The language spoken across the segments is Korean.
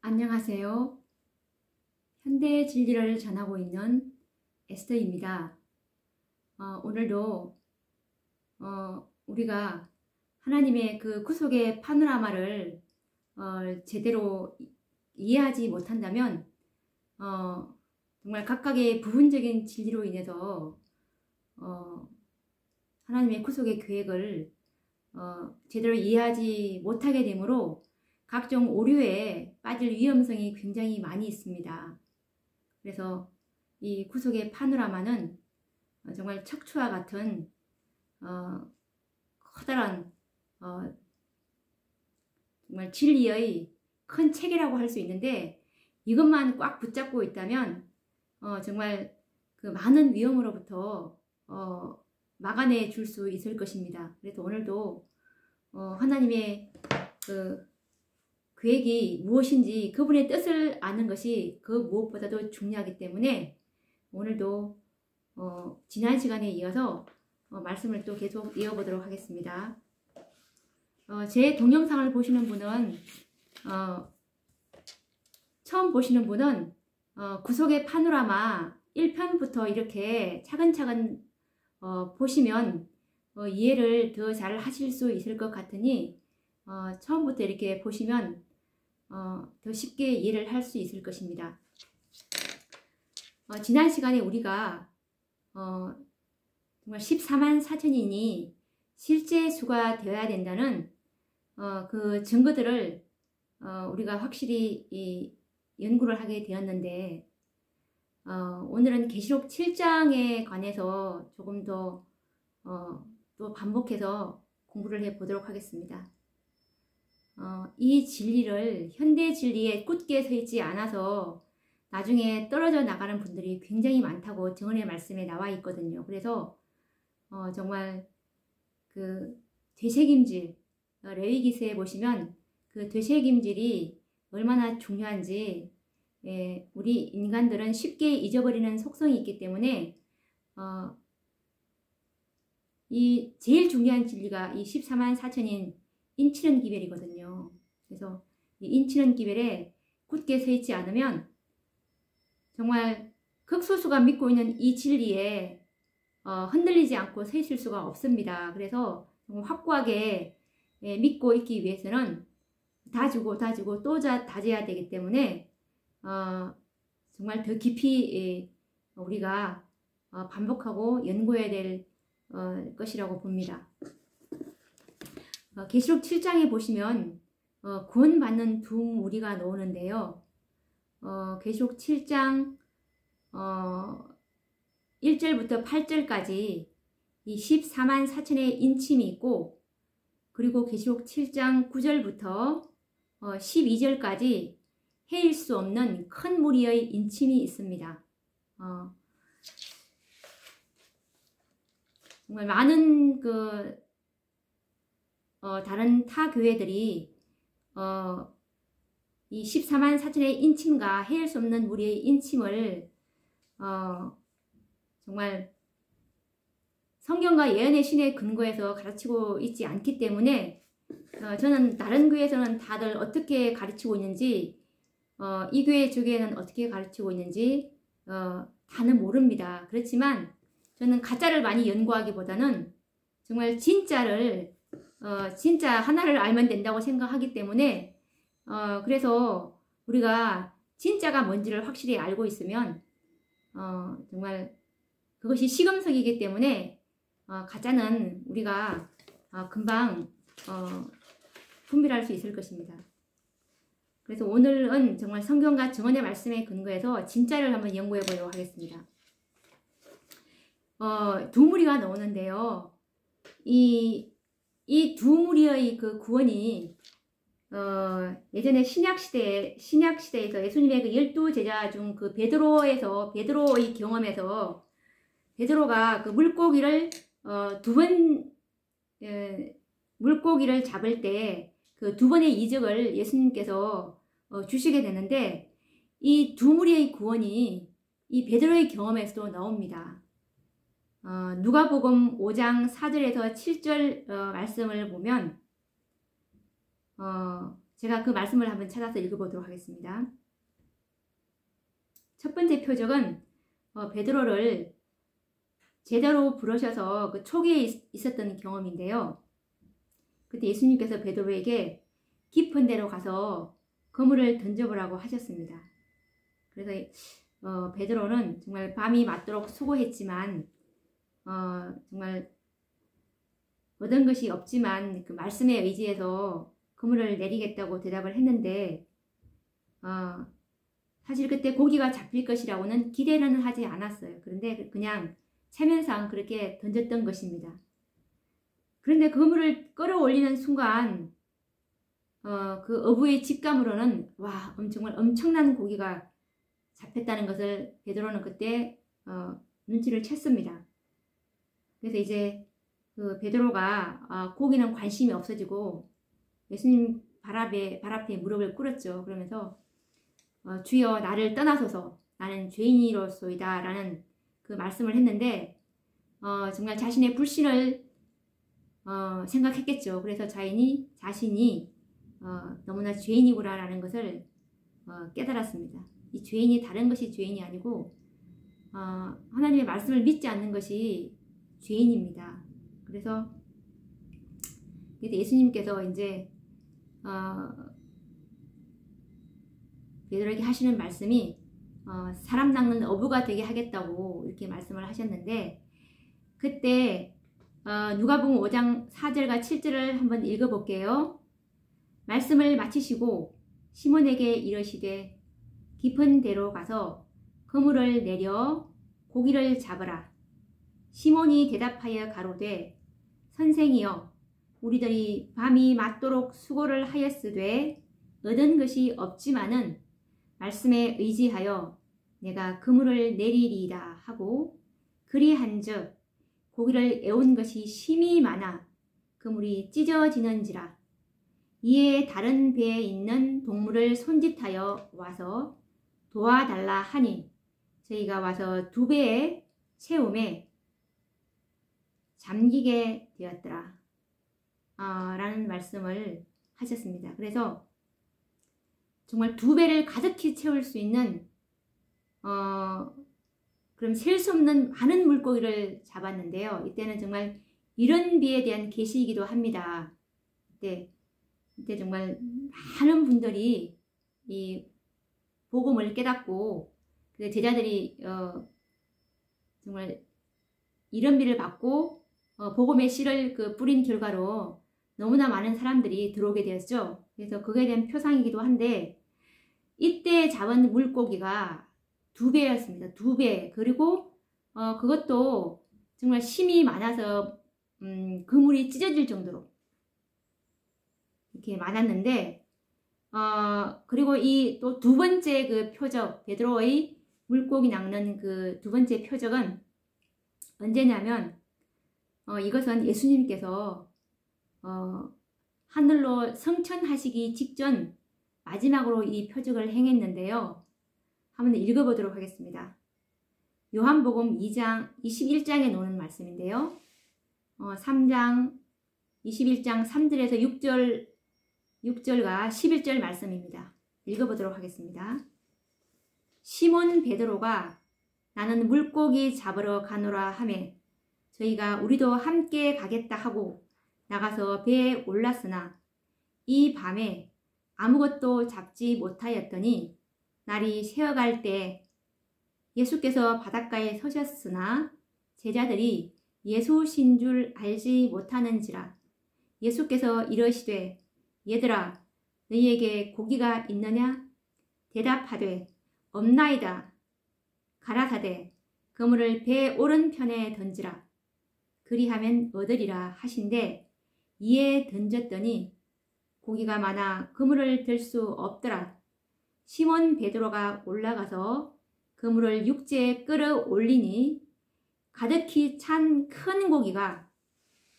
안녕하세요. 현대의 진리를 전하고 있는 에스더입니다. 오늘도 우리가 하나님의 그 구속의 파노라마를 제대로 이해하지 못한다면 정말 각각의 부분적인 진리로 인해서 하나님의 구속의 계획을 제대로 이해하지 못하게 되므로 각종 오류에 빠질 위험성이 굉장히 많이 있습니다. 그래서 이 구속의 파노라마는 정말 척추와 같은 커다란 정말 진리의 큰 책이라고 할 수 있는데, 이것만 꽉 붙잡고 있다면 정말 그 많은 위험으로부터 막아내 줄 수 있을 것입니다. 그래서 오늘도 하나님의 그 계획이 무엇인지 그분의 뜻을 아는 것이 그 무엇보다도 중요하기 때문에 오늘도 지난 시간에 이어서 말씀을 또 계속 이어보도록 하겠습니다. 제 동영상을 보시는 분은 처음 보시는 분은 구속의 파노라마 1편부터 이렇게 차근차근 보시면 이해를 더 잘 하실 수 있을 것 같으니 처음부터 이렇게 보시면 더 쉽게 이해를 할 수 있을 것입니다. 지난 시간에 우리가 정말 14만 4천인이 실제 수가 되어야 된다는 그 증거들을 우리가 확실히 연구를 하게 되었는데, 오늘은 계시록 7장에 관해서 조금 더 또 반복해서 공부를 해 보도록 하겠습니다. 이 진리를 현대 진리에 굳게 서 있지 않아서 나중에 떨어져 나가는 분들이 굉장히 많다고 증언의 말씀에 나와 있거든요. 그래서 정말 그 되새김질, 레위기서에 보시면 그 되새김질이 얼마나 중요한지, 우리 인간들은 쉽게 잊어버리는 속성이 있기 때문에 이 제일 중요한 진리가 이 14만 4천인 인치는 기별이거든요. 그래서 이 인치는 기별에 굳게 서 있지 않으면 정말 극소수가 믿고 있는 이 진리에 흔들리지 않고 서 있을 수가 없습니다. 그래서 정말 확고하게 믿고 있기 위해서는 다 주고 또 다져야 되기 때문에 정말 더 깊이 우리가 반복하고 연구해야 될 것이라고 봅니다. 계시록 7장에 보시면 구원받는 두 무리가 나오는데요. 계시록 7장 1절부터 8절까지 이 14만 4천의 인침이 있고, 그리고 계시록 7장 9절부터 12절까지 헤일 수 없는 큰 무리의 인침이 있습니다. 정말 많은 다른 타 교회들이 이 14만 4천의 인침과 헤일 수 없는 무리의 인침을 정말 성경과 예언의 신의 근거에서 가르치고 있지 않기 때문에 저는 다른 교회에서는 다들 어떻게 가르치고 있는지, 이 교회 저 교회는 어떻게 가르치고 있는지 다는 모릅니다. 그렇지만 저는 가짜를 많이 연구하기보다는 정말 진짜를 진짜 하나를 알면 된다고 생각하기 때문에 그래서 우리가 진짜가 뭔지를 확실히 알고 있으면 정말 그것이 시금석이기 때문에 가짜는 우리가 금방 분별할 수 있을 것입니다. 그래서 오늘은 정말 성경과 증언의 말씀에 근거해서 진짜를 한번 연구해 보도록 하겠습니다. 두 무리가 나오는데요. 이 두 무리의 그 구원이 예전에 신약시대에서 예수님의 그 12제자 중 그 베드로의 경험에서 베드로가 그 물고기를 물고기를 잡을 때 그 두 번의 이적을 예수님께서 주시게 되는데, 이 두 무리의 구원이 이 베드로의 경험에서도 나옵니다. 누가복음 5장 4절에서 7절 말씀을 보면 제가 그 말씀을 한번 찾아서 읽어보도록 하겠습니다. 첫 번째 표적은 베드로를 제대로 부르셔서 그 초기에 있었던 경험인데요. 그때 예수님께서 베드로에게 깊은 데로 가서 그물을 던져보라고 하셨습니다. 그래서 베드로는 정말 밤이 맞도록 수고했지만 정말 얻은 것이 없지만 그 말씀에 의지해서 그물을 내리겠다고 대답을 했는데 사실 그때 고기가 잡힐 것이라고는 기대는 하지 않았어요. 그런데 그냥 체면상 그렇게 던졌던 것입니다. 그런데 그물을 끌어올리는 순간 그 어부의 직감으로는 와 정말 엄청난 고기가 잡혔다는 것을 베드로는 그때 눈치를 챘습니다. 그래서 이제 그 베드로가 고기는 관심이 없어지고 예수님 발 앞에 무릎을 꿇었죠. 그러면서 주여 나를 떠나소서 나는 죄인이로소이다 라는 그 말씀을 했는데 정말 자신의 불신을 생각했겠죠. 그래서 자신이 너무나 죄인이구나 라는 것을 깨달았습니다. 이 죄인이 다른 것이 죄인이 아니고 하나님의 말씀을 믿지 않는 것이 죄인입니다. 그래서 예수님께서 이제 베드로에게 하시는 말씀이 사람 낚는 어부가 되게 하겠다고 이렇게 말씀을 하셨는데 그때 누가복음 5장 4절과 7절을 한번 읽어볼게요. 말씀을 마치시고 시몬에게 이르시되 깊은 데로 가서 그물을 내려 고기를 잡으라. 시몬이 대답하여 가로되 선생이여 우리들이 밤이 맞도록 수고를 하였으되 얻은 것이 없지만은 말씀에 의지하여 내가 그물을 내리리이다 하고 그리한즉 고기를 애운 것이 심히 많아 그물이 찢어지는지라. 이에 다른 배에 있는 동물을 손짓하여 와서 도와달라 하니 저희가 와서 2배에 채움에 잠기게 되었더라 라는 말씀을 하셨습니다. 그래서 정말 2배를 가득히 채울 수 있는 그럼 셀 수 없는 많은 물고기를 잡았는데요. 이때는 정말 이런 비에 대한 계시이기도 합니다. 이때 정말 많은 분들이 이 복음을 깨닫고 제자들이 정말 이런 비를 받고 복음의 씨를 뿌린 결과로 너무나 많은 사람들이 들어오게 되었죠. 그래서 그거에 대한 표상이기도 한데 이때 잡은 물고기가 2배였습니다. 2배. 그리고 그것도 정말 힘이 많아서 그물이 찢어질 정도로 이렇게 많았는데 그리고 이 또 2번째 그 표적 베드로의 물고기 낚는 그 2번째 표적은 언제냐면 이것은 예수님께서 하늘로 승천하시기 직전 마지막으로 이 표적을 행했는데요. 한번 읽어보도록 하겠습니다. 요한복음 2장 21장에 나오는 말씀인데요. 3장 21장 3절에서 6절과 11절 말씀입니다. 읽어보도록 하겠습니다. 시몬 베드로가 나는 물고기 잡으러 가노라 하매 저희가 우리도 함께 가겠다 하고 나가서 배에 올랐으나 이 밤에 아무것도 잡지 못하였더니 날이 새어갈 때 예수께서 바닷가에 서셨으나 제자들이 예수신 줄 알지 못하는지라. 예수께서 이르시되 얘들아 너희에게 고기가 있느냐? 대답하되 없나이다. 가라사대 그물을 배 오른편에 던지라. 그리하면 얻으리라 하신대 이에 던졌더니 고기가 많아 그물을 들 수 없더라. 시몬 베드로가 올라가서 그물을 육지에 끌어올리니 가득히 찬 큰 고기가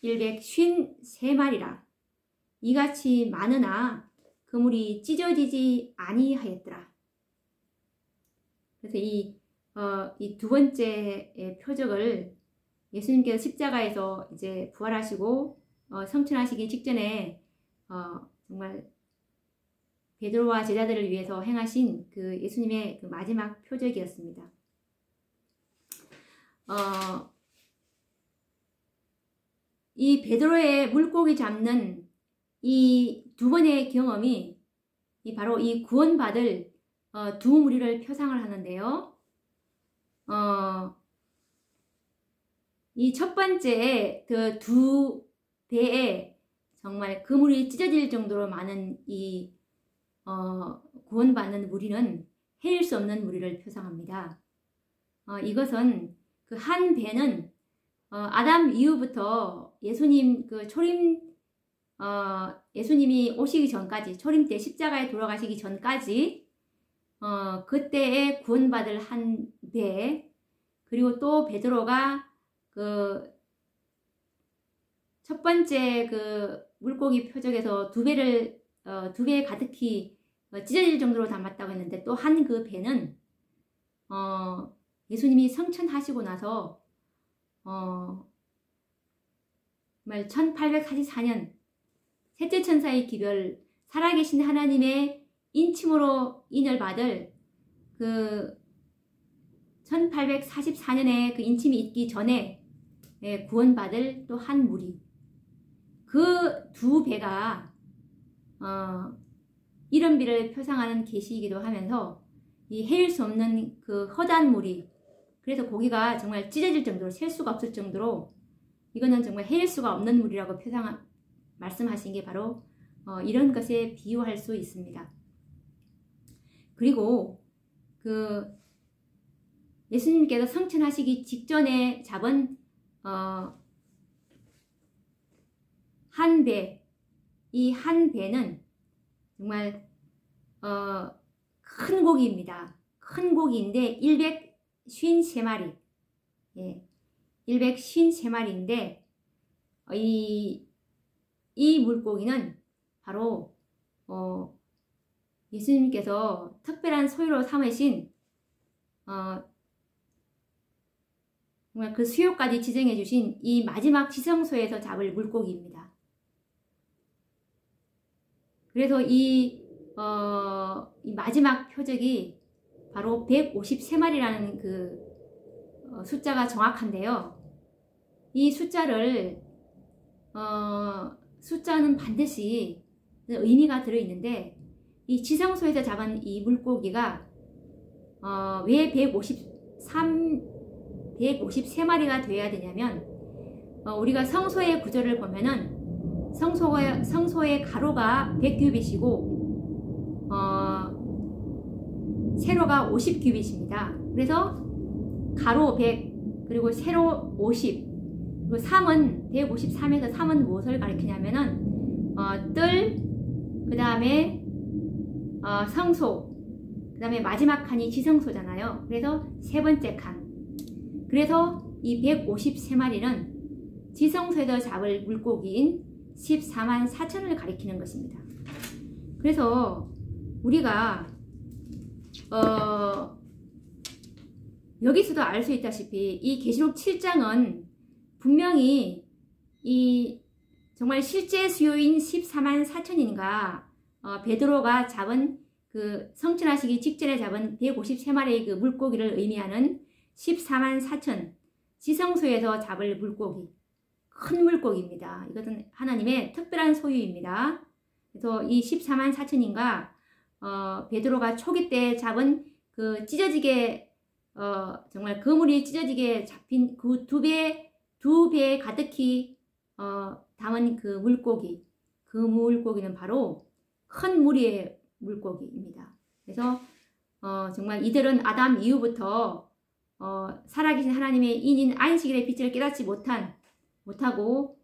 153마리라. 이같이 많으나 그물이 찢어지지 아니하였더라. 그래서 이 2번째 표적을 예수님께서 십자가에서 이제 부활하시고 성천하시기 직전에 정말 베드로와 제자들을 위해서 행하신 그 예수님의 그 마지막 표적이었습니다. 이 베드로의 물고기 잡는 이 두 번의 경험이 바로 이 구원받을 두 무리를 표상을 하는데요. 이 첫 번째 그 두 배에 정말 그물이 찢어질 정도로 많은 이 구원받는 무리는 헤일 수 없는 무리를 표상합니다. 이것은 그 한 배는 아담 이후부터 예수님 그 예수님이 오시기 전까지, 초림 때 십자가에 돌아가시기 전까지 그때에 구원받을 한 배, 그리고 또 베드로가 그 첫 번째 그 물고기 표적에서 두 배 가득히 찢어질 정도로 담았다고 했는데, 또 한 그 배는 예수님이 성천하시고 나서 정말 1844년 셋째 천사의 기별, 살아계신 하나님의 인침으로 인을 받을 그 1844년에 그 인침이 있기 전에 구원받을 또 한 무리, 그 두 배가 이른비를 표상하는 계시이기도 하면서 이 헤일 수 없는 그 허다한 무리, 그래서 고기가 정말 찢어질 정도로, 셀 수가 없을 정도로 이거는 정말 헤일 수가 없는 무리라고 말씀하신 게 바로 이런 것에 비유할 수 있습니다. 그리고 그 예수님께서 성천하시기 직전에 잡은 한 배, 이 한 배는 정말 큰 고기입니다. 큰 고기인데 153마리, 153마리인데 이 물고기는 바로 예수님께서 특별한 소유로 삼으신 정말 그 수요까지 지정해 주신 이 마지막 지성소에서 잡을 물고기입니다. 그래서 이 마지막 표적이 바로 153마리라는 그 숫자가 정확한데요. 이 숫자는 반드시 의미가 들어있는데, 이 지성소에서 잡은 이 물고기가 왜 153마리가 되어야 되냐면, 우리가 성소의 구조를 보면은 성소의 가로가 100규빗이고 세로가 50규빗입니다. 그래서 가로 100, 그리고 세로 50, 그리고 3은 153에서 3은 무엇을 가리키냐면은 뜰, 그 다음에 성소, 그 다음에 마지막 칸이 지성소잖아요. 그래서 세 번째 칸. 그래서 이 153마리는 지성소에서 잡을 물고기인 14만 4천을 가리키는 것입니다. 그래서 우리가 여기서도 알 수 있다시피 이 계시록 7장은 분명히 이 정말 실제 수요인 14만 4천인가 베드로가 잡은 그 성천하시기 직전에 잡은 153마리의 그 물고기를 의미하는 14만 4천, 지성소에서 잡을 물고기, 큰 물고기입니다. 이것은 하나님의 특별한 소유입니다. 그래서 이 14만 4천인가 베드로가 초기 때 잡은 그 찢어지게 정말 그물이 찢어지게 잡힌 그 두 배에 가득히 담은 그 물고기, 그 물고기는 바로 큰 무리의 물고기입니다. 그래서 정말 이들은 아담 이후부터 살아계신 하나님의 인인 안식일의 빛을 깨닫지 못하고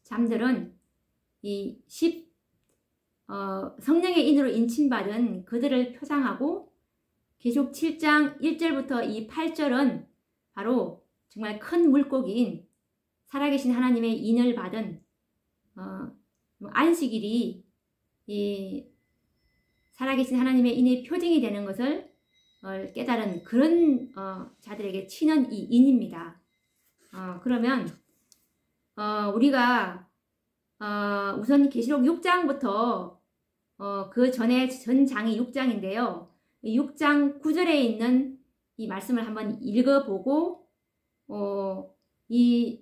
잠들은 이 성령의 인으로 인침받은 그들을 표상하고, 계시록 7장 1절부터 이 8절은 바로 정말 큰 물고기인 살아계신 하나님의 인을 받은 안식일이 이 살아계신 하나님의 인의 표징이 되는 것을 깨달은 그런 자들에게 치는 이 인입니다. 그러면 우리가 우선 계시록 6장부터 그 전에 전장이 6장인데요. 6장 9절에 있는 이 말씀을 한번 읽어보고 이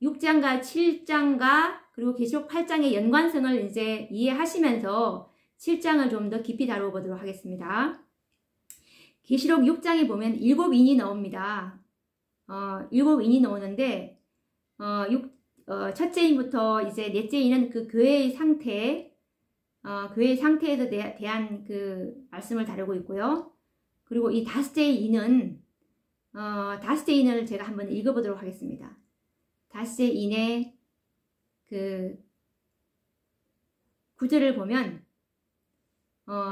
6장과 7장과 그리고 계시록 8장의 연관성을 이제 이해하시면서 7장을 좀 더 깊이 다뤄보도록 하겠습니다. 계시록 6장에 보면 7인이 나옵니다. 7인이 나오는데 첫째 인부터 이제 넷째 인은 그 교회의 상태, 교회의 상태에 대한 그 말씀을 다루고 있고요. 그리고 이 다섯째 인은 다섯째 인을 제가 한번 읽어보도록 하겠습니다. 다섯째 인의 그 구절을 보면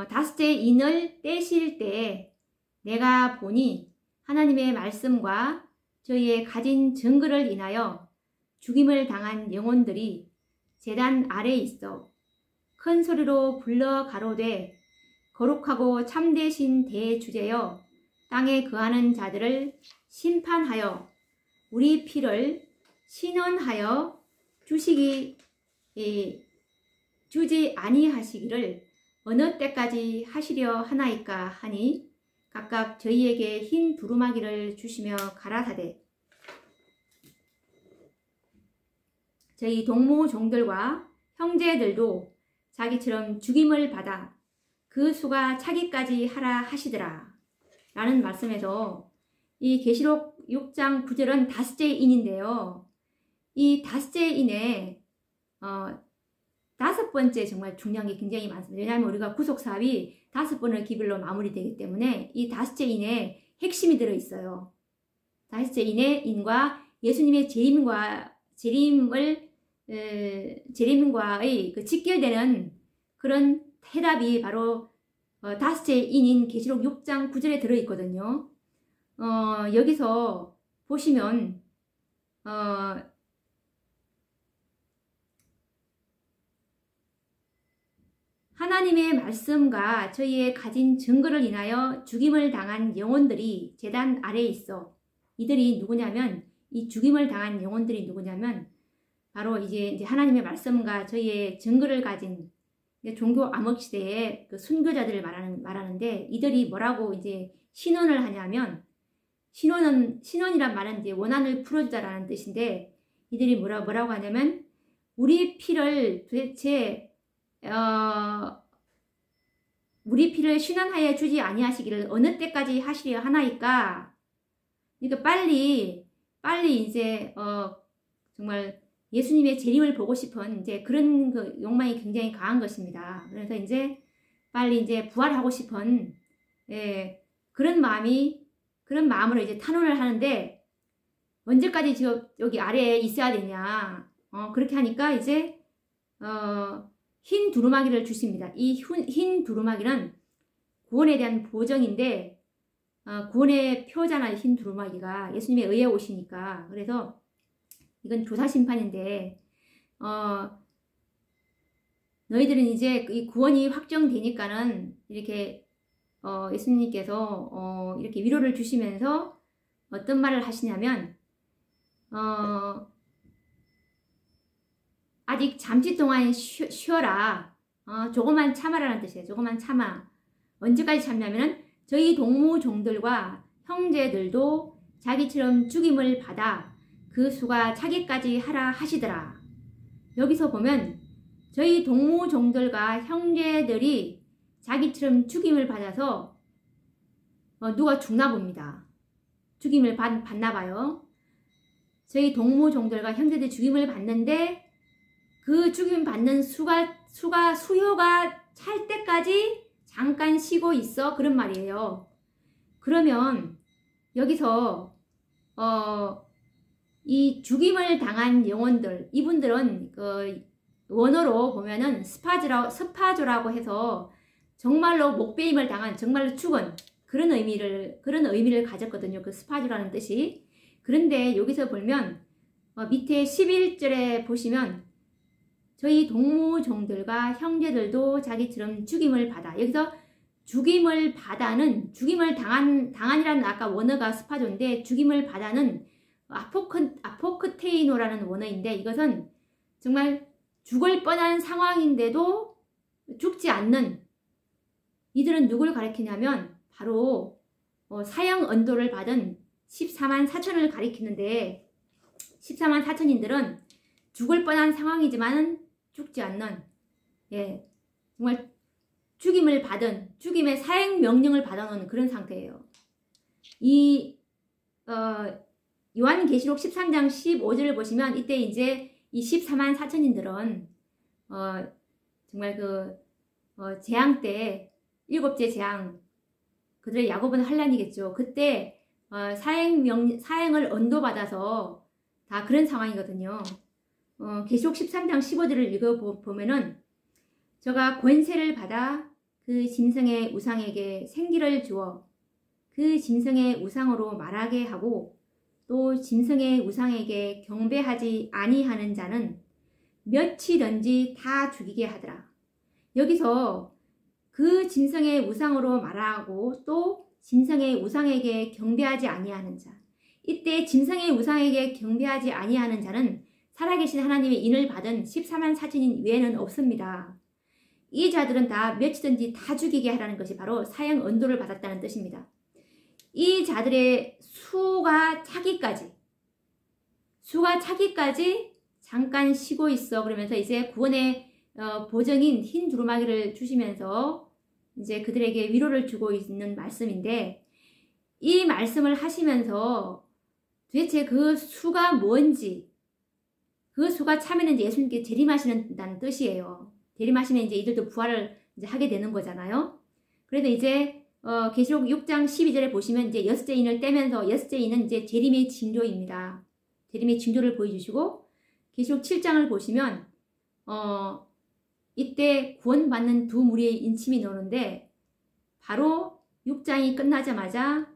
다섯째 인을 떼실 때 내가 보니 하나님의 말씀과 저희의 가진 증거를 인하여 죽임을 당한 영혼들이 제단 아래에 있어 큰 소리로 불러 가로되 거룩하고 참되신 대주제여 땅에 거하는 자들을 심판하여 우리 피를 신원하여 주지 아니하시기를 어느 때까지 하시려 하나이까 하니 각각 저희에게 흰 두루마기를 주시며 가라사대 저희 동무 종들과 형제들도 자기처럼 죽임을 받아 그 수가 차기까지 하라 하시더라 라는 말씀에서 이 계시록 6장 9절은 다섯째 인인데요. 이 다섯째 인에 다섯 번째 정말 중요한 게 굉장히 많습니다. 왜냐하면 우리가 구속사업이 5번의 기별로 마무리되기 때문에 이 다섯째 인에 핵심이 들어있어요. 다섯째 인의 인과 예수님의 재림과의 그 직결되는 그런 해답이 바로 다섯째 인인 계시록 6장 9절에 들어있거든요. 여기서 보시면 하나님의 말씀과 저희의 가진 증거를 인하여 죽임을 당한 영혼들이 제단 아래에 있어. 이들이 누구냐면 이 죽임을 당한 영혼들이 누구냐면 바로 이제 하나님의 말씀과 저희의 증거를 가진 종교 암흑 시대의 그 순교자들을 말하는데 이들이 뭐라고 이제 신원을 하냐면 신원이란 말은 이제 원한을 풀어주다라는 뜻인데 이들이 뭐라고 하냐면 우리 피를 도대체 우리 피를 신원하여 주지 아니하시기를 어느 때까지 하시려 하나이까. 그러니까 빨리 이제 정말 예수님의 재림을 보고 싶은 이제 그런 그 욕망이 굉장히 강한 것입니다. 그래서 이제 빨리 이제 부활하고 싶은 그런 마음으로 이제 탄원을 하는데 언제까지 여기 아래에 있어야 되냐. 그렇게 하니까 이제 흰 두루마기를 주십니다. 이 흰 두루마기는 구원에 대한 보정인데 구원의 표잖아요. 흰 두루마기가 예수님의 의에 오시니까. 그래서 이건 조사심판인데 너희들은 이제 이 구원이 확정되니까는 이렇게 예수님께서 이렇게 위로를 주시면서 어떤 말을 하시냐면 아직 잠시 동안 쉬어라. 조금만 참아라는 뜻이에요. 조금만 참아. 언제까지 참냐면은 저희 동무종들과 형제들도 자기처럼 죽임을 받아 그 수가 차기까지 하라 하시더라. 여기서 보면 저희 동무종들과 형제들이 자기처럼 죽임을 받아서 누가 죽나 봅니다. 죽임을 받나 봐요. 저희 동무종들과 형제들이 죽임을 받는데 그 죽임 받는 수효가 찰 때까지 잠깐 쉬고 있어. 그런 말이에요. 그러면 여기서 이 죽임을 당한 영혼들, 이분들은 그 원어로 보면은 스파조라고 해서 정말로 목베임을 당한, 정말로 죽은 그런 의미를 가졌거든요. 그 스파조라는 뜻이. 그런데 여기서 보면 밑에 11절에 보시면 저희 동무종들과 형제들도 자기처럼 죽임을 받아. 여기서 죽임을 받아는 죽임을 당한이라는 아까 원어가 스파조인데 죽임을 받아는 아포크테이노라는 원어인데 이것은 정말 죽을 뻔한 상황인데도 죽지 않는 이들은 누굴 가리키냐면 바로 사형 언도를 받은 14만 4천을 가리키는데 14만 4천인들은 죽을 뻔한 상황이지만 죽지 않는 정말 죽임을 받은 죽임의 사형 명령을 받아놓은 그런 상태예요. 이 요한계시록 13장 15절을 보시면 이때 이제 이 14만 4천인들은 정말 재앙 때 일곱째 재앙 그들의 야곱은 환란이겠죠. 그때 사형을 언도받아서 다 그런 상황이거든요. 계시록 13장 15절을 읽어보면은 저가 권세를 받아 그 짐승의 우상에게 생기를 주어 그 짐승의 우상으로 말하게 하고 또 짐승의 우상에게 경배하지 아니하는 자는 몇이든지 다 죽이게 하더라. 여기서 그 짐승의 우상으로 말하고 또 짐승의 우상에게 경배하지 아니하는 자, 이때 짐승의 우상에게 경배하지 아니하는 자는 살아계신 하나님의 인을 받은 14만 4천인 외에는 없습니다. 이 자들은 다 몇이든지 다 죽이게 하라는 것이 바로 사형 언도를 받았다는 뜻입니다. 이 자들의 수가 차기까지 잠깐 쉬고 있어 그러면서 이제 구원의 보정인 흰 두루마기를 주시면서 이제 그들에게 위로를 주고 있는 말씀인데, 이 말씀을 하시면서 도대체 그 수가 뭔지, 그 수가 참에는 예수님께 재림하시는다는 뜻이에요. 재림하시면 이제 이들도 부활을 이제 하게 되는 거잖아요. 그래서 이제 계시록 6장 12절에 보시면 이제 여섯째 인을 떼면서 여섯째 인은 이제 재림의 징조입니다. 재림의 징조를 보여주시고, 계시록 7장을 보시면 이때 구원받는 두 무리의 인침이 나오는데, 바로 6장이 끝나자마자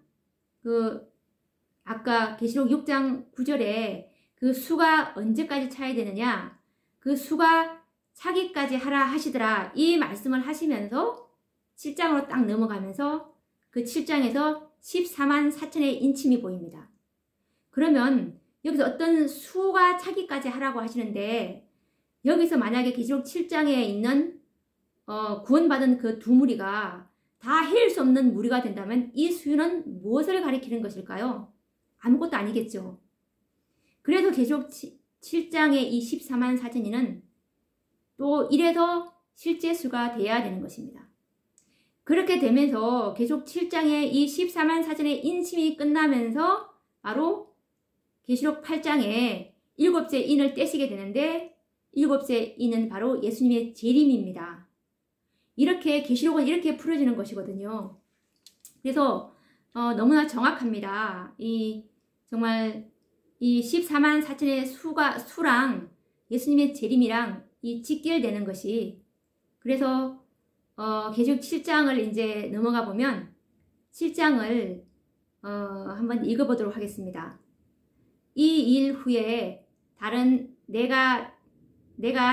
아까 계시록 6장 9절에 그 수가 언제까지 차야 되느냐, 그 수가 차기까지 하라 하시더라, 이 말씀을 하시면서 7장으로 딱 넘어가면서 그 7장에서 14만 4천의 인침이 보입니다. 그러면 여기서 어떤 수가 차기까지 하라고 하시는데, 여기서 만약에 계시록 7장에 있는 구원받은 그 두 무리가 다 헤일 수 없는 무리가 된다면 이 수는 무엇을 가리키는 것일까요? 아무것도 아니겠죠. 그래서 계시록 7장의 이 14만 4천이는 또 이래서 실제 수가 돼야 되는 것입니다. 그렇게 되면서 계시록 7장의 이 14만 4천의 인침이 끝나면서 바로 계시록 8장에 일곱째 인을 떼시게 되는데, 일곱째 인은 바로 예수님의 재림입니다. 이렇게 계시록은 이렇게 풀어지는 것이거든요. 그래서 너무나 정확합니다. 정말 이 14만 4천의 수랑 예수님의 재림이랑 이 직결되는 것이, 그래서 계시록 7장을 이제 넘어가 보면 7장을 한번 읽어보도록 하겠습니다. 이 일 후에 다른 내가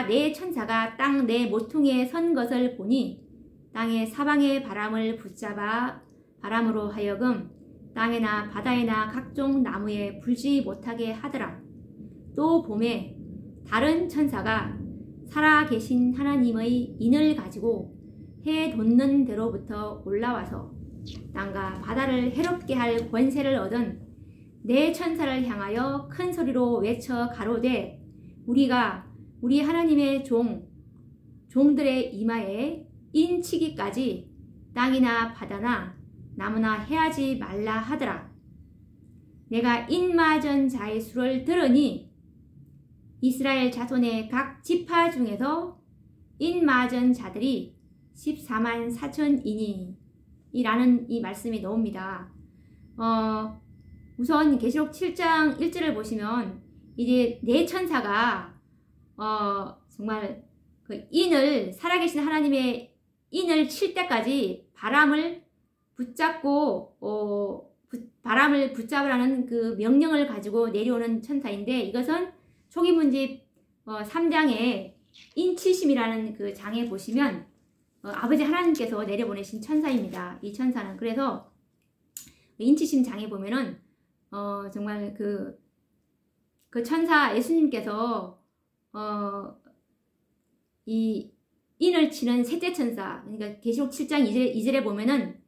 내 천사가 땅 내 모퉁이에 선 것을 보니 땅의 사방의 바람을 붙잡아 바람으로 하여금 땅에나 바다에나 각종 나무에 불지 못하게 하더라. 또 봄에 다른 천사가 살아계신 하나님의 인을 가지고 해 돋는 데로부터 올라와서 땅과 바다를 해롭게 할 권세를 얻은 내 천사를 향하여 큰 소리로 외쳐 가로되, 우리가 우리 하나님의 종들의 이마에 인치기까지 땅이나 바다나 나무나 해하지 말라 하더라. 내가 인마전 자의 수를 들으니 이스라엘 자손의 각 지파 중에서 인마전 자들이 14만 4천이니 라는 이 말씀이 나옵니다. 우선 계시록 7장 1절을 보시면 이제 네 천사가 정말 그 인을, 살아계신 하나님의 인을 칠 때까지 바람을 붙잡고 바람을 붙잡으라는 그 명령을 가지고 내려오는 천사인데, 이것은 초기문집 3장에 인치심이라는 그 장에 보시면 아버지 하나님께서 내려보내신 천사입니다. 이 천사는. 그래서 인치심 장에 보면은 정말 그 천사 예수님께서 이 인을 치는 셋째 천사, 그러니까 계시록 7장 2절에 보면은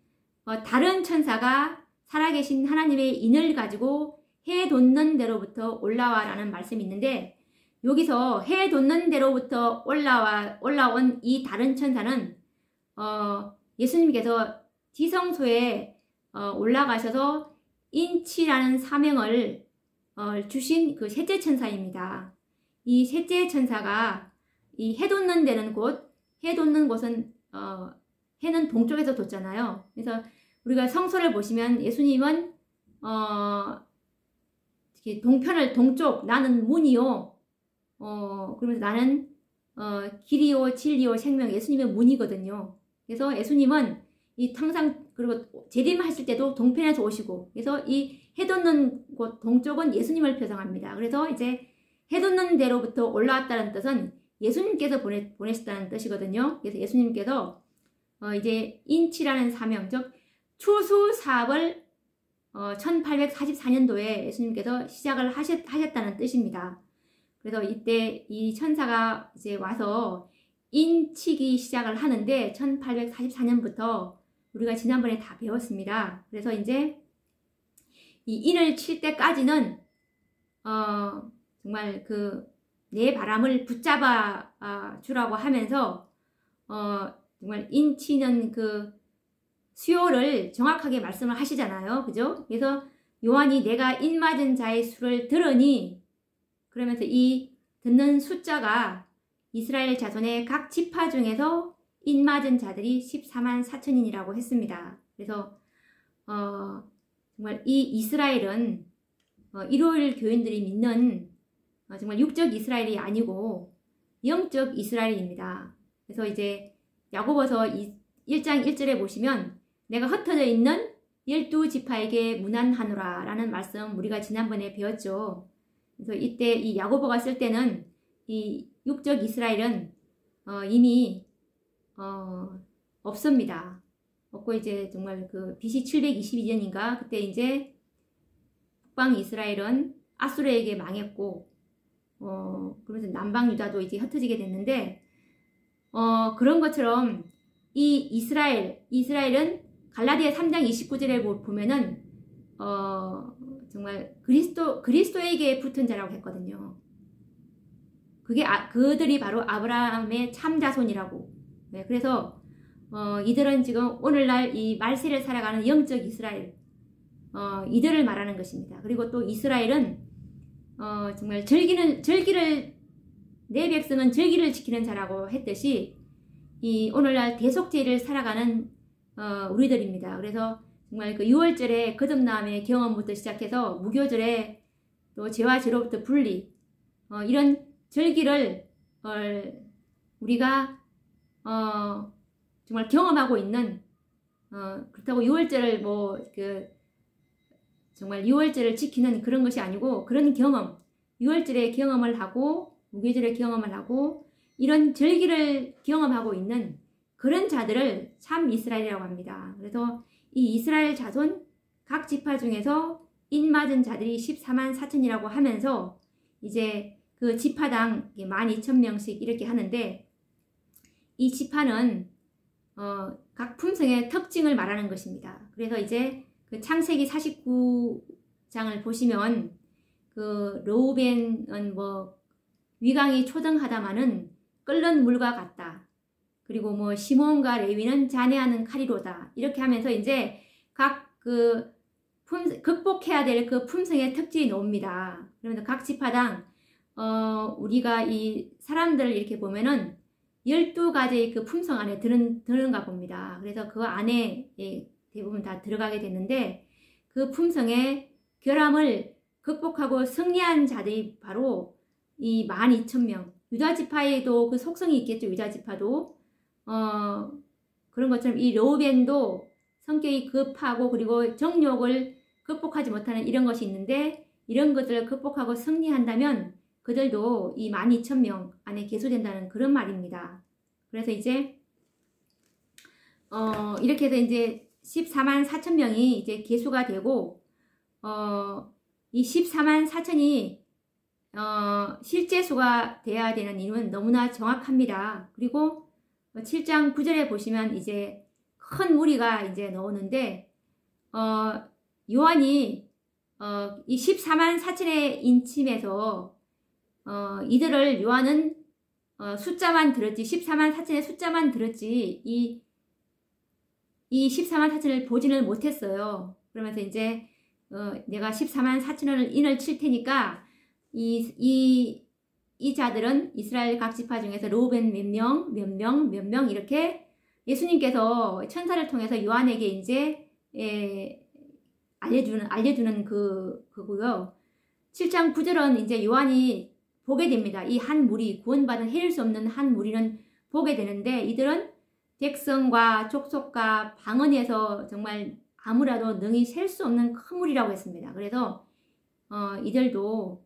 다른 천사가 살아계신 하나님의 인을 가지고 해 돋는 데로부터 올라와 라는 말씀이 있는데, 여기서 해 돋는 데로부터 올라온 이 다른 천사는 예수님께서 지성소에 올라가셔서 인치라는 사명을 주신 그 셋째 천사입니다. 이 셋째 천사가 이 해 돋는 데는 해 돋는 곳은 해는 동쪽에서 돋잖아요. 그래서 우리가 성소를 보시면 예수님은 동쪽, 나는 문이요. 그러면서 나는 길이요, 진리요, 생명, 예수님의 문이거든요. 그래서 예수님은 그리고 재림하실 때도 동편에서 오시고, 그래서 이 해 돋는 곳 동쪽은 예수님을 표상합니다. 그래서 이제 해 돋는 데로부터 올라왔다는 뜻은 예수님께서 보내셨다는 뜻이거든요. 그래서 예수님께서 이제 인치라는 사명, 즉 추수 사업을 1844년도에 예수님께서 시작을 하셨다는 뜻입니다. 그래서 이때 이 천사가 이제 와서 인치기 시작을 하는데 1844년부터 우리가 지난번에 다 배웠습니다. 그래서 이제 이 인을 칠 때까지는 정말 내 바람을 붙잡아 주라고 하면서 정말 인치는 수요를 정확하게 말씀을 하시잖아요. 그죠? 그래서 요한이 내가 인 맞은 자의 수를 들으니, 그러면서 이 듣는 숫자가 이스라엘 자손의 각 지파 중에서 인 맞은 자들이 14만 4천인이라고 했습니다. 그래서 정말 이 이스라엘은 일요일 교인들이 믿는 정말 육적 이스라엘이 아니고 영적 이스라엘입니다. 그래서 이제 야고보서 1장 1절에 보시면 내가 흩어져 있는 12지파에게 문안하노라 라는 말씀 우리가 지난번에 배웠죠. 그래서 이때 이 야고보가 쓸 때는 이 육적 이스라엘은 이미 없습니다. 없고 이제 정말 BC 722년인가 그때 이제 북방 이스라엘은 아수르에게 망했고 그러면서 남방 유다도 이제 흩어지게 됐는데 그런 것처럼 이 이스라엘은 갈라디아 3장 29절에 보면은 정말 그리스도에게 붙은 자라고 했거든요. 그들이 바로 아브라함의 참자손이라고. 네, 그래서 이들은 지금 오늘날 이 말세를 살아가는 영적 이스라엘 이들을 말하는 것입니다. 그리고 또 이스라엘은 정말 내 백성은 절기를 지키는 자라고 했듯이 이 오늘날 대속죄를 살아가는 우리들입니다. 그래서 정말 6월절에 거듭남의 경험부터 시작해서 무교절에 또 죄와 죄로부터 분리 이런 절기를 우리가 정말 경험하고 있는 그렇다고 6월절을 정말 6월절을 지키는 그런 것이 아니고 그런 경험 6월절에 경험을 하고 무교절에 경험을 하고 이런 절기를 경험하고 있는 그런 자들을 참 이스라엘이라고 합니다. 그래서 이 이스라엘 자손 각 지파 중에서 인 맞은 자들이 14만 4천이라고 하면서 이제 그 지파당 12,000명씩 이렇게 하는데 이 지파는 각 품성의 특징을 말하는 것입니다. 그래서 이제 그 창세기 49장을 보시면 르우벤은 위강이 초등하다마는 끓는 물과 같다. 그리고 시몬과 레위는 잔해하는 칼이로다. 이렇게 하면서 이제 각 극복해야 될 그 품성의 특징이 나옵니다. 그러면서 각 지파당 우리가 이 사람들을 이렇게 보면은 12가지의 그 품성 안에 드는가 봅니다. 그래서 그 안에 대부분 다 들어가게 됐는데 그 품성의 결함을 극복하고 승리한 자들이 바로 이 12,000명. 유다지파에도 그 속성이 있겠죠. 유다지파도. 그런 것처럼 이 르우벤도 성격이 급하고 그리고 정욕을 극복하지 못하는 이런 것이 있는데 이런 것들을 극복하고 승리한다면 그들도 이 12,000명 안에 계수된다는 그런 말입니다. 그래서 이제 이렇게 해서 이제 14만 4천 명이 이제 계수가 되고 이 14만 4천이 실제 수가 돼야 되는 이유는 너무나 정확합니다. 그리고 7장 9절에 보시면 이제 큰 무리가 이제 나오는데, 요한이, 이 14만 4천의 인침에서, 이들을 요한은, 숫자만 들었지, 14만 4천의 숫자만 들었지, 이 14만 4천을 보지는 못했어요. 그러면서 이제, 내가 14만 4천을 인을 칠 테니까, 이 자들은 이스라엘 각 지파 중에서 로벤 몇 명 이렇게 예수님께서 천사를 통해서 요한에게 이제 알려주는 그거고요. 7장 9절은 이제 요한이 보게 됩니다. 이 한 무리, 구원받은 헤일 수 없는 한 무리는 보게 되는데, 이들은 백성과 족속과 방언에서 정말 아무라도 능히 셀 수 없는 큰 무리라고 했습니다. 그래서 이들도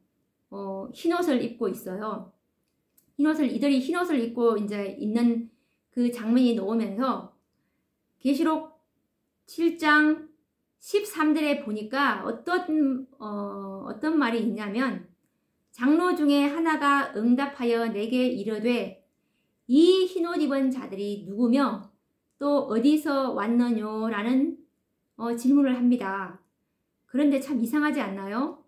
흰옷을 입고 있어요. 이들이 흰옷을 입고 이제 있는 그 장면이 나오면서 계시록 7장 13절에 보니까 어떤 말이 있냐면, 장로 중에 하나가 응답하여 내게 이르되 이 흰옷 입은 자들이 누구며 또 어디서 왔느뇨? 라는 질문을 합니다. 그런데 참 이상하지 않나요?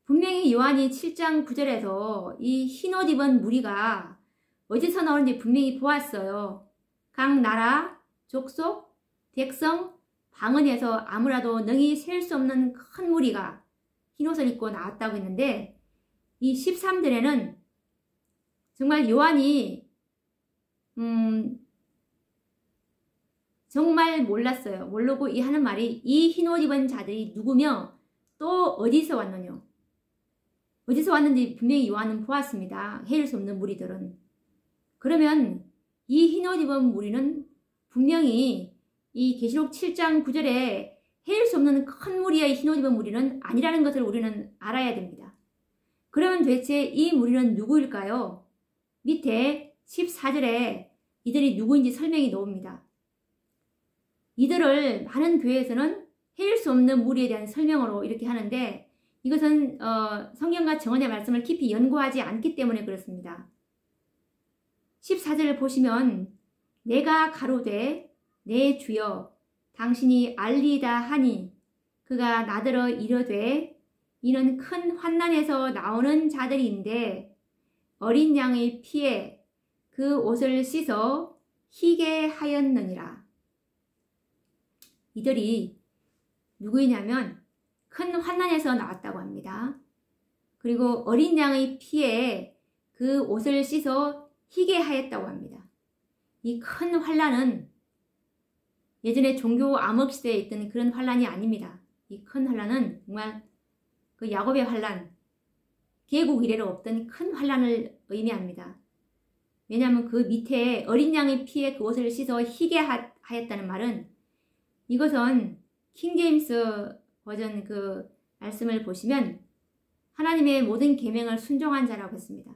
분명히 요한이 7장 9절에서 이 흰옷 입은 무리가 어디서 나오는지 분명히 보았어요. 각 나라, 족속, 백성, 방언에서 아무라도 능히 셀 수 없는 큰 무리가 흰옷을 입고 나왔다고 했는데, 이 13절에는 정말 요한이 정말 몰랐어요. 모르고 이 하는 말이 이 흰옷 입은 자들이 누구며 또 어디서 왔느냐. 어디서 왔는지 분명히 요한은 보았습니다. 헤일 수 없는 무리들은. 그러면 이 흰옷 입은 무리는 분명히 이 계시록 7장 9절에 헤일 수 없는 큰 무리의 흰옷 입은 무리는 아니라는 것을 우리는 알아야 됩니다. 그러면 도대체 이 무리는 누구일까요? 밑에 14절에 이들이 누구인지 설명이 나옵니다. 이들을 많은 교회에서는 헤일 수 없는 무리에 대한 설명으로 이렇게 하는데, 이것은 성경과 정언의 말씀을 깊이 연구하지 않기 때문에 그렇습니다. 14절을 보시면 내가 가로되 내 주여 당신이 알리다 하니 그가 나더러 이르되 이는 큰 환난에서 나오는 자들인데 어린 양의 피에 그 옷을 씻어 희게 하였느니라. 이들이 누구이냐면 큰 환난에서 나왔다고 합니다. 그리고 어린 양의 피에 그 옷을 씻어 희게 하였다고 합니다. 이 큰 환난은 예전에 종교 암흑 시대에 있던 그런 환난이 아닙니다. 이 큰 환난은 정말 그 야곱의 환난, 개국 이래로 없던 큰 환난을 의미합니다. 왜냐하면 그 밑에 어린 양의 피에 그 옷을 씻어 희게 하였다는 말은, 이것은 킹제임스 버전 그 말씀을 보시면 하나님의 모든 계명을 순종한 자라고 했습니다.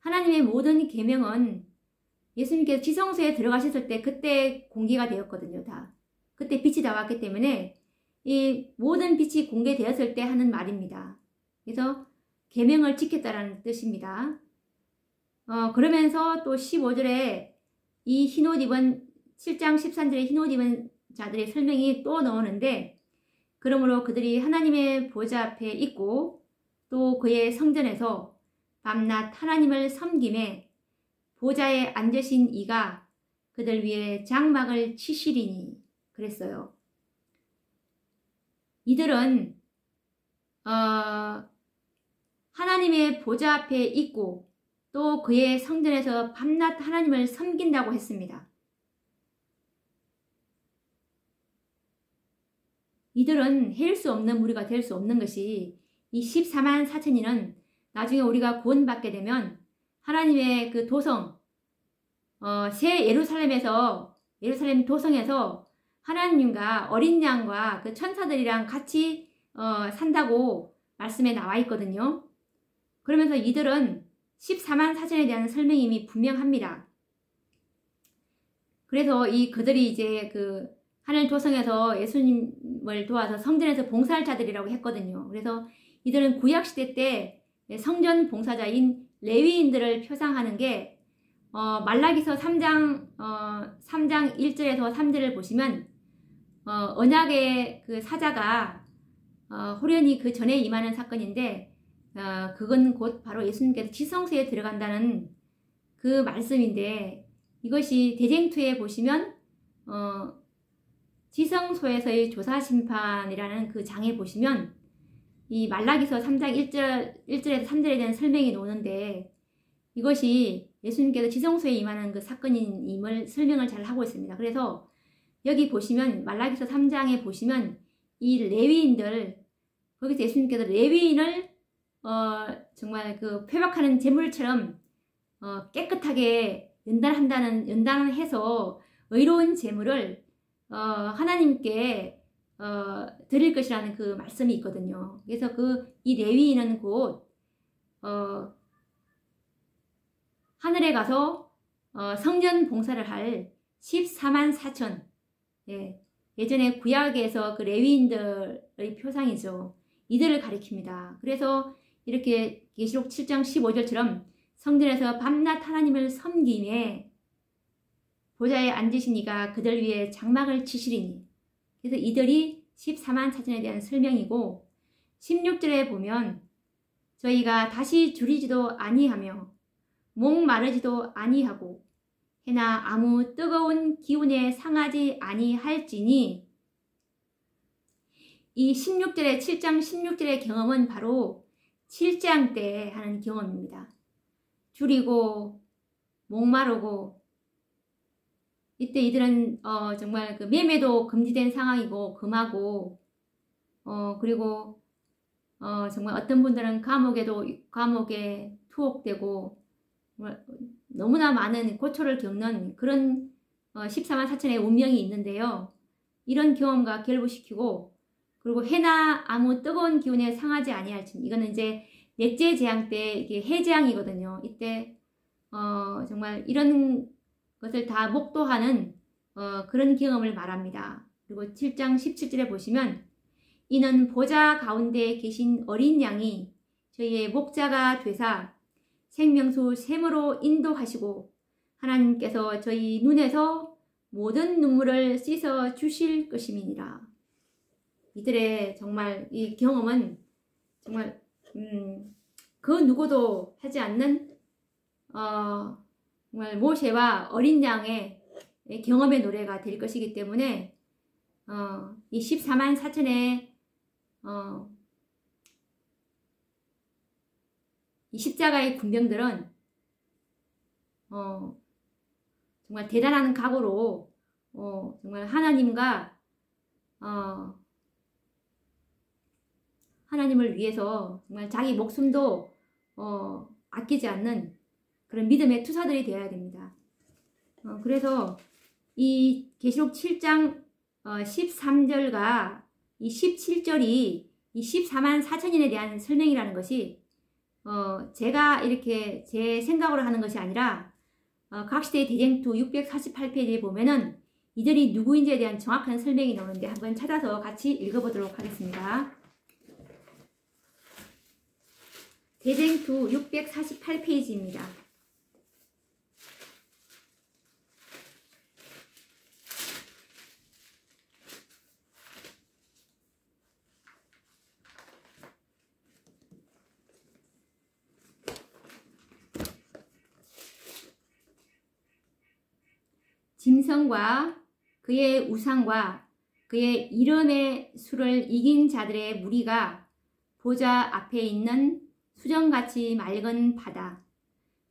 하나님의 모든 계명은 예수님께서 지성소에 들어가셨을 때 그때 공개가 되었거든요. 다. 그때 빛이 나왔기 때문에 이 모든 빛이 공개되었을 때 하는 말입니다. 그래서 계명을 지켰다라는 뜻입니다. 그러면서 또 15절에 이 흰옷 입은 7장 13절에 흰옷 입은 자들의 설명이 또 나오는데, 그러므로 그들이 하나님의 보좌 앞에 있고 또 그의 성전에서 밤낮 하나님을 섬김에 보좌에 앉으신 이가 그들 위에 장막을 치시리니 그랬어요. 이들은 하나님의 보좌 앞에 있고 또 그의 성전에서 밤낮 하나님을 섬긴다고 했습니다. 이들은 헤일 수 없는 무리가 될 수 없는 것이, 이 14만 4천인은 나중에 우리가 구원받게 되면 하나님의 그 도성, 새 예루살렘 도성에서 하나님과 어린 양과 그 천사들이랑 같이 산다고 말씀에 나와 있거든요. 그러면서 이들은 14만 4천에 대한 설명이 분명합니다. 그래서 그들이 이제 그 하늘 도성에서 예수님을 도와서 성전에서 봉사할 자들이라고 했거든요. 그래서 이들은 구약시대 때 성전 봉사자인 레위인들을 표상하는 게 말라기서 3장 1절에서 3절을 보시면 언약의 그 사자가 호련히 그 전에 임하는 사건인데 그건 곧 바로 예수님께서 지성소에 들어간다는 그 말씀인데, 이것이 대쟁투에 보시면 지성소에서의 조사심판이라는 그 장에 보시면 이 말라기서 3장 1절에서 3절에 대한 설명이 나오는데, 이것이 예수님께서 지성소에 임하는 그 사건임을 설명을 잘 하고 있습니다. 그래서 여기 보시면 말라기서 3장에 보시면 이 레위인들, 거기서 예수님께서 레위인을 정말 그 회복하는 제물처럼 깨끗하게 연단을 해서 의로운 제물을 하나님께 드릴 것이라는 그 말씀이 있거든요. 그래서 이 레위인은 곧 하늘에 가서 성전 봉사를 할 14만 4천, 예전에 구약에서 그 레위인들의 표상이죠. 이들을 가리킵니다. 그래서 이렇게 계시록 7장 15절처럼 성전에서 밤낮 하나님을 섬김에 보좌에 앉으신 이가 그들 위에 장막을 치시리니, 그래서 이들이 14만 4천에 대한 설명이고, 16절에 보면 저희가 다시 줄이지도 아니하며 목마르지도 아니하고 해나 아무 뜨거운 기운에 상하지 아니할지니, 이 7장 16절의 경험은 바로 7장 때 하는 경험입니다. 줄이고 목마르고, 이때 이들은 정말 그 매매도 금지된 상황이고 금하고 그리고 정말 어떤 분들은 감옥에 투옥되고 너무나 많은 고초를 겪는 그런 14만 4천의 운명이 있는데요. 이런 경험과 결부시키고, 그리고 해나 아무 뜨거운 기운에 상하지 아니할지, 이거는 이제 넷째 재앙 때 이게 해재앙이거든요. 이때 정말 이런 것을 다 목도하는 그런 경험을 말합니다. 그리고 7장 17절에 보시면 이는 보좌 가운데 계신 어린 양이 저희의 목자가 되사 생명수 샘으로 인도하시고 하나님께서 저희 눈에서 모든 눈물을 씻어 주실 것임이니라. 이들의 정말 이 경험은 정말 그 누구도 하지 않는 정말 모세와 어린 양의 경험의 노래가 될 것이기 때문에 이 14만 4천의 이 십자가의 군병들은 정말 대단한 각오로 정말 하나님을 위해서 정말 자기 목숨도 아끼지 않는 그런 믿음의 투사들이 되어야 됩니다. 그래서 이 계시록 7장 13절과 이 17절이 이 14만 4천인에 대한 설명이라는 것이 제가 이렇게 제 생각으로 하는 것이 아니라 각시대의 대쟁투 648페이지에 보면은 이들이 누구인지에 대한 정확한 설명이 나오는데 한번 찾아서 같이 읽어보도록 하겠습니다. 대쟁투 648페이지입니다. 짐승과 그의 우상과 그의 이름의 수를 이긴 자들의 무리가 보좌 앞에 있는 수정같이 맑은 바다,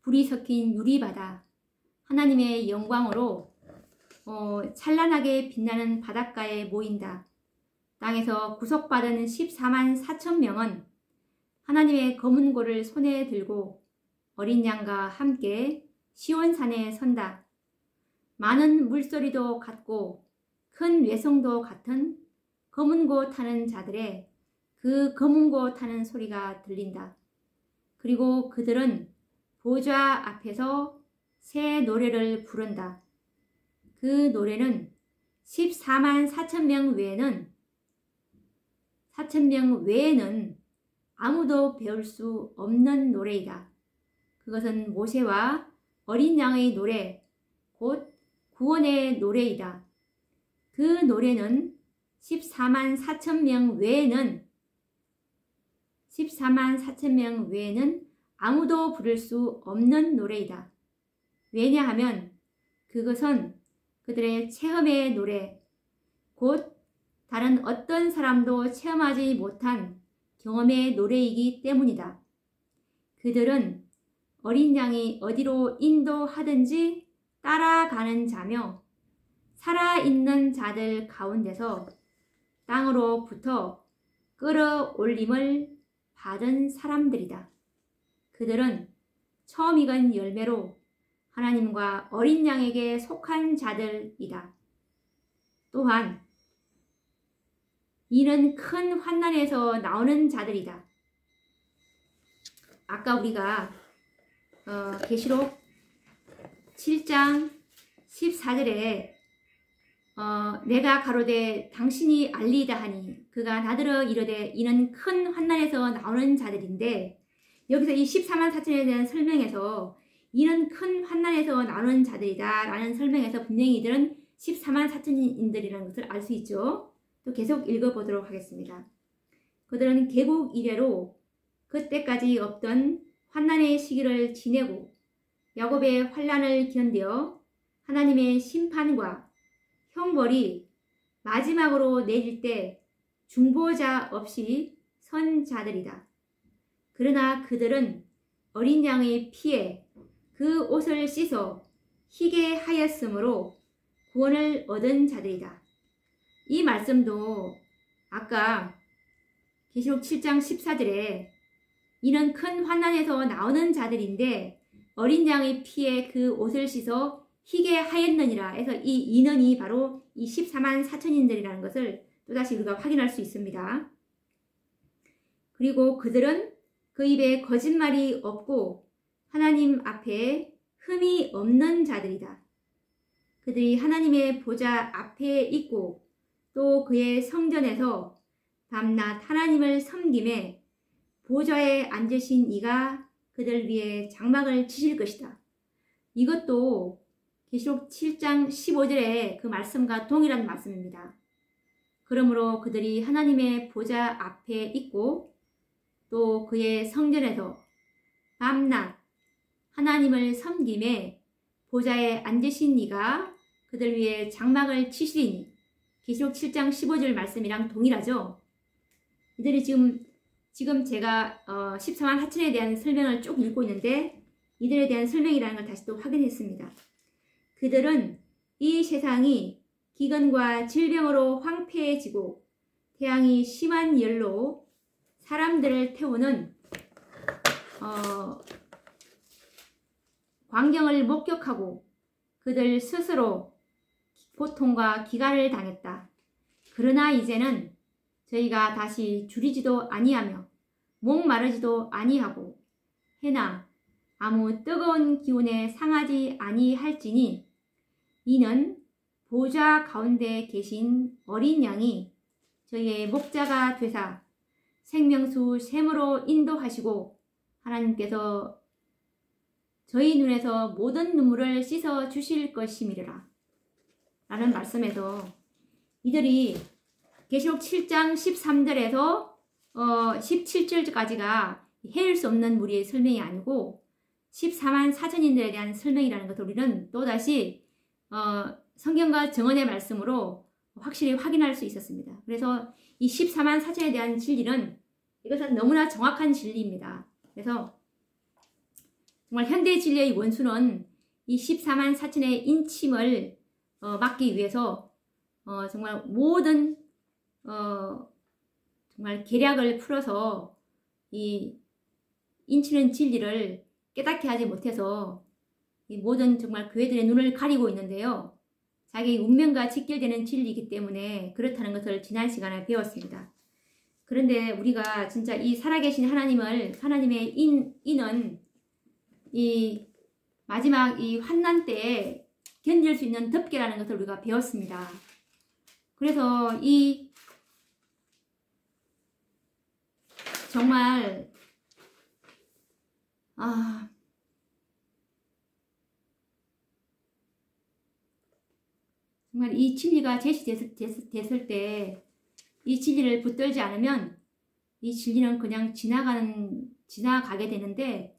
불이 섞인 유리바다, 하나님의 영광으로 찬란하게 빛나는 바닷가에 모인다. 땅에서 구속받은 14만 4천 명은 하나님의 검은 고를 손에 들고 어린 양과 함께 시온산에 선다. 많은 물소리도 같고 큰 외성도 같은 검은 고 타는 자들의 그 검은 고 타는 소리가 들린다. 그리고 그들은 보좌 앞에서 새 노래를 부른다. 그 노래는 14만 4천 명 외에는 아무도 배울 수 없는 노래이다. 그것은 모세와 어린 양의 노래, 곧 구원의 노래이다. 그 노래는 14만 4천 명 외에는 아무도 부를 수 없는 노래이다. 왜냐하면 그것은 그들의 체험의 노래, 곧 다른 어떤 사람도 체험하지 못한 경험의 노래이기 때문이다. 그들은 어린 양이 어디로 인도하든지 따라가는 자며 살아있는 자들 가운데서 땅으로부터 끌어올림을 받은 사람들이다. 그들은 처음 익은 열매로 하나님과 어린 양에게 속한 자들이다. 또한 이는 큰 환난에서 나오는 자들이다. 아까 우리가 계시록 7장 14절에 내가 가로되 당신이 알리이다 하니 그가 나더러 이르되 이는 큰 환난에서 나오는 자들인데, 여기서 이 14만 4천에 대한 설명에서 이는 큰 환난에서 나오는 자들이다 라는 설명에서 분명히 이들은 14만 4천인들이라는 것을 알 수 있죠. 또 계속 읽어보도록 하겠습니다. 그들은 개국 이래로 그때까지 없던 환난의 시기를 지내고 야곱의 환난을 견뎌 하나님의 심판과 형벌이 마지막으로 내릴 때 중보자 없이 선 자들이다. 그러나 그들은 어린 양의 피에 그 옷을 씻어 희게 하였으므로 구원을 얻은 자들이다. 이 말씀도 아까 계시록 7장 14절에 이는 큰 환난에서 나오는 자들인데 어린 양의 피에 그 옷을 씻어 희게 하였느니라 해서 이 인원이 바로 이 14만 4천인들이라는 것을 또다시 우리가 확인할 수 있습니다. 그리고 그들은 그 입에 거짓말이 없고 하나님 앞에 흠이 없는 자들이다. 그들이 하나님의 보좌 앞에 있고 또 그의 성전에서 밤낮 하나님을 섬김에 보좌에 앉으신 이가 그들 위에 장막을 치실 것이다. 이것도 계시록 7장 15절의 그 말씀과 동일한 말씀입니다. 그러므로 그들이 하나님의 보좌 앞에 있고 또 그의 성전에서 밤낮 하나님을 섬김에 보좌에 앉으신 이가 그들 위에 장막을 치시리니, 계시록 7장 15절 말씀이랑 동일하죠. 이들이 지금 제가 14만 4천에 대한 설명을 쭉 읽고 있는데 이들에 대한 설명이라는 걸 다시 또 확인했습니다. 그들은 이 세상이 기근과 질병으로 황폐해지고 태양이 심한 열로 사람들을 태우는 광경을 목격하고 그들 스스로 고통과 기간을 당했다. 그러나 이제는 저희가 다시 줄이지도 아니하며 목마르지도 아니하고 해나 아무 뜨거운 기운에 상하지 아니할지니 이는 보좌 가운데 계신 어린 양이 저희의 목자가 되사 생명수 샘으로 인도하시고 하나님께서 저희 눈에서 모든 눈물을 씻어 주실 것임이라 라는 말씀에서 이들이 계시록 7장 13절에서 17절까지가 헤일 수 없는 무리의 설명이 아니고 14만 4천인들에 대한 설명이라는 것을 우리는 또다시 성경과 정언의 말씀으로 확실히 확인할 수 있었습니다. 그래서 이 14만 4천에 대한 진리는 이것은 너무나 정확한 진리입니다. 그래서 정말 현대 진리의 원수는 이 14만 4천의 인침을 막기 위해서 정말 모든 정말 계략을 풀어서 이 인치는 진리를 깨닫게 하지 못해서 이 모든 정말 교회들의 눈을 가리고 있는데요. 자기 운명과 직결되는 진리이기 때문에 그렇다는 것을 지난 시간에 배웠습니다. 그런데 우리가 진짜 이 살아계신 하나님의 인은 이 마지막 이 환난 때에 견딜 수 있는 덮개라는 것을 우리가 배웠습니다. 그래서 이 정말 정말 이 진리가 제시됐을 때 이 진리를 붙들지 않으면 이 진리는 그냥 지나가게 되는데,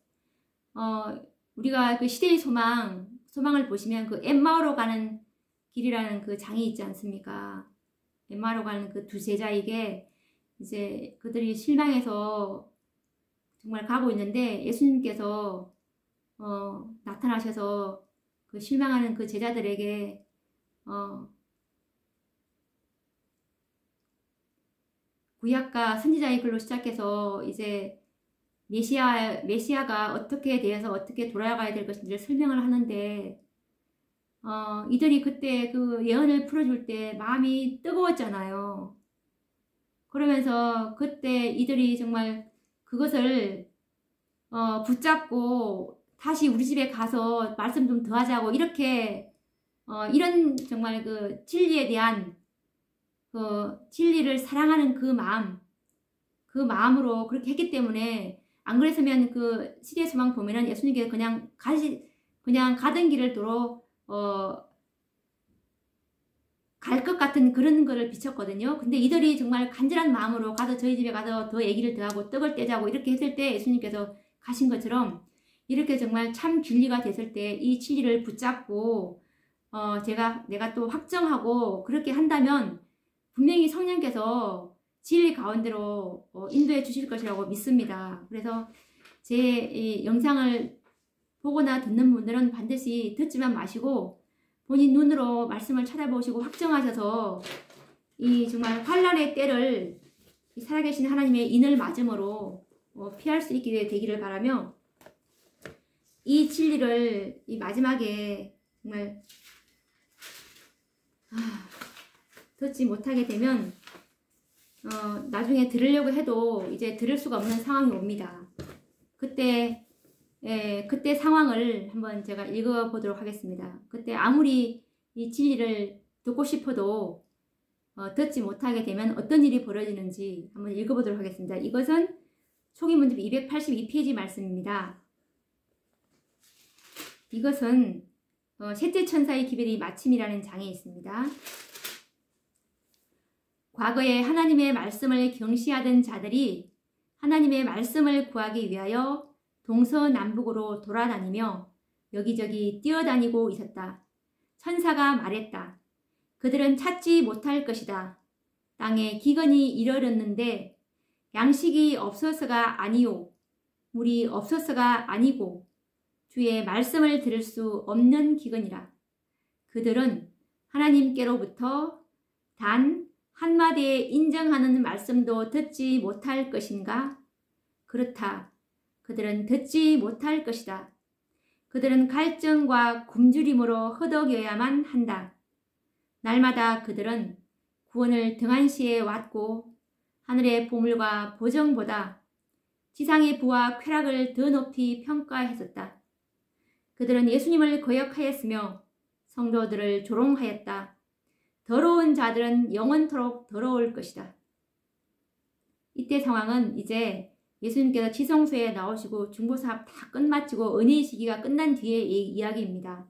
우리가 그 시대의 소망을 보시면 그 엠마오로 가는 길이라는 그 장이 있지 않습니까? 엠마오로 가는 그 두 제자에게 이제 그들이 실망해서 정말 가고 있는데 예수님께서 나타나셔서 그 실망하는 그 제자들에게 구약과 선지자의 글로 시작해서 이제 메시아가 어떻게 되어서 어떻게 돌아가야 될 것인지를 설명을 하는데, 이들이 그때 그 예언을 풀어줄 때 마음이 뜨거웠잖아요. 그러면서 그때 이들이 정말 그것을 붙잡고 다시 우리 집에 가서 말씀 좀 더 하자고 이렇게 이런 정말 그 진리에 대한 그 진리를 사랑하는 그 마음으로 그렇게 했기 때문에, 안 그랬으면 그 시대의 소망 보면은 예수님께서 그냥 가던 길을 도로 갈 것 같은 그런 거를 비쳤거든요. 근데 이들이 정말 간절한 마음으로 가서 저희 집에 가서 더 얘기를 더 하고 떡을 떼자고 이렇게 했을 때 예수님께서 가신 것처럼, 이렇게 정말 참 진리가 됐을 때 이 진리를 붙잡고 내가 또 확정하고 그렇게 한다면 분명히 성령께서 진리 가운데로 인도해 주실 것이라고 믿습니다. 그래서 제 이 영상을 보거나 듣는 분들은 반드시 듣지만 마시고 본인 눈으로 말씀을 찾아보시고 확정하셔서 이 정말 환난의 때를 살아계신 하나님의 인을 맞음으로 피할 수 있게 되기를 바라며, 이 진리를 이 마지막에 정말 듣지 못하게 되면 나중에 들으려고 해도 이제 들을 수가 없는 상황이 옵니다. 그때 상황을 한번 제가 읽어보도록 하겠습니다. 그때 아무리 이 진리를 듣고 싶어도 듣지 못하게 되면 어떤 일이 벌어지는지 한번 읽어보도록 하겠습니다. 이것은 초기문집 282페이지 말씀입니다. 이것은 셋째 천사의 기별이 마침이라는 장에 있습니다. 과거에 하나님의 말씀을 경시하던 자들이 하나님의 말씀을 구하기 위하여 동서남북으로 돌아다니며 여기저기 뛰어다니고 있었다. 천사가 말했다. 그들은 찾지 못할 것이다. 땅에 기근이 이르렀는데 양식이 없어서가 아니요, 물이 없어서가 아니고 주의 말씀을 들을 수 없는 기근이라. 그들은 하나님께로부터 단 한마디에 인정하는 말씀도 듣지 못할 것인가? 그렇다. 그들은 듣지 못할 것이다. 그들은 갈증과 굶주림으로 허덕여야만 한다. 날마다 그들은 구원을 등한시에 왔고 하늘의 보물과 보정보다 지상의 부와 쾌락을 더 높이 평가했었다. 그들은 예수님을 거역하였으며 성도들을 조롱하였다. 더러운 자들은 영원토록 더러울 것이다. 이때 상황은 이제 예수님께서 지성소에 나오시고 중보사업 다 끝마치고 은혜의 시기가 끝난 뒤의 이야기입니다.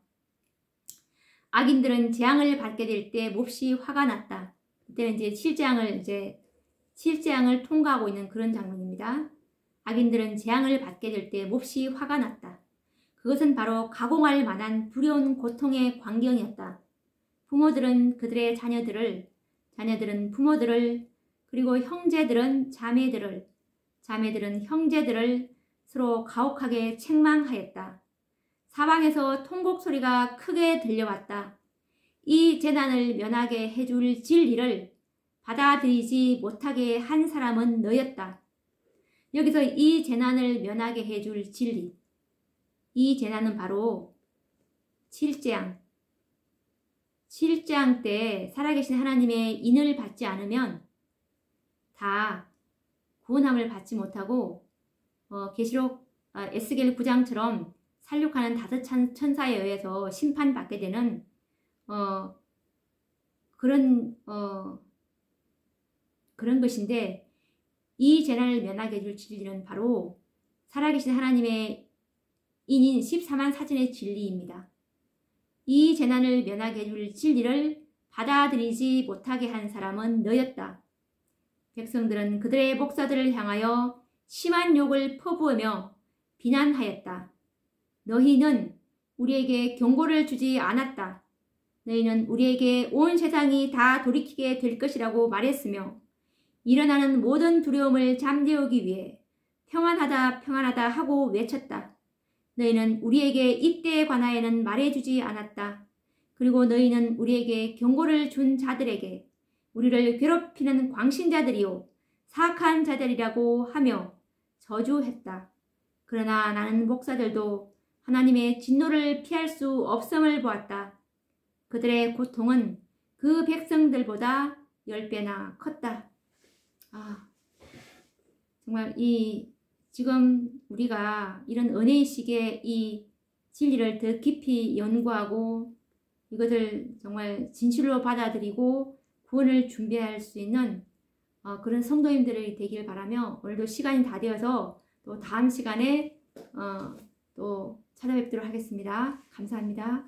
악인들은 재앙을 받게 될 때 몹시 화가 났다. 이때는 이제 7재앙을 통과하고 있는 그런 장면입니다. 악인들은 재앙을 받게 될 때 몹시 화가 났다. 그것은 바로 가공할 만한 두려운 고통의 광경이었다. 부모들은 그들의 자녀들은 부모들을, 그리고 형제들은 자매들을, 자매들은 형제들을 서로 가혹하게 책망하였다. 사방에서 통곡 소리가 크게 들려왔다. 이 재난을 면하게 해줄 진리를 받아들이지 못하게 한 사람은 너였다. 여기서 이 재난을 면하게 해줄 진리, 이 재난은 바로 7재앙 때 살아계신 하나님의 인을 받지 않으면 다 구원함을 받지 못하고 계시록 에스겔 9장처럼 살육하는 5 천사에 의해서 심판받게 되는 그런 것인데, 이 재난을 면하게 해줄 진리는 바로 살아계신 하나님의 인인 14만 사천의 진리입니다. 이 재난을 면하게 해줄 진리를 받아들이지 못하게 한 사람은 너였다. 백성들은 그들의 목사들을 향하여 심한 욕을 퍼부으며 비난하였다. 너희는 우리에게 경고를 주지 않았다. 너희는 우리에게 온 세상이 다 돌이키게 될 것이라고 말했으며 일어나는 모든 두려움을 잠재우기 위해 평안하다 평안하다 하고 외쳤다. 너희는 우리에게 이때에 관하여는 말해주지 않았다. 그리고 너희는 우리에게 경고를 준 자들에게 우리를 괴롭히는 광신자들이요 사악한 자들이라고 하며 저주했다. 그러나 나는 목사들도 하나님의 진노를 피할 수 없음을 보았다. 그들의 고통은 그 백성들보다 10배나 컸다. 정말 지금 우리가 이런 은혜의 시기에 이 진리를 더 깊이 연구하고 이것을 정말 진실로 받아들이고 구원을 준비할 수 있는 그런 성도님들이 되길 바라며 오늘도 시간이 다 되어서 또 다음 시간에 또 찾아뵙도록 하겠습니다. 감사합니다.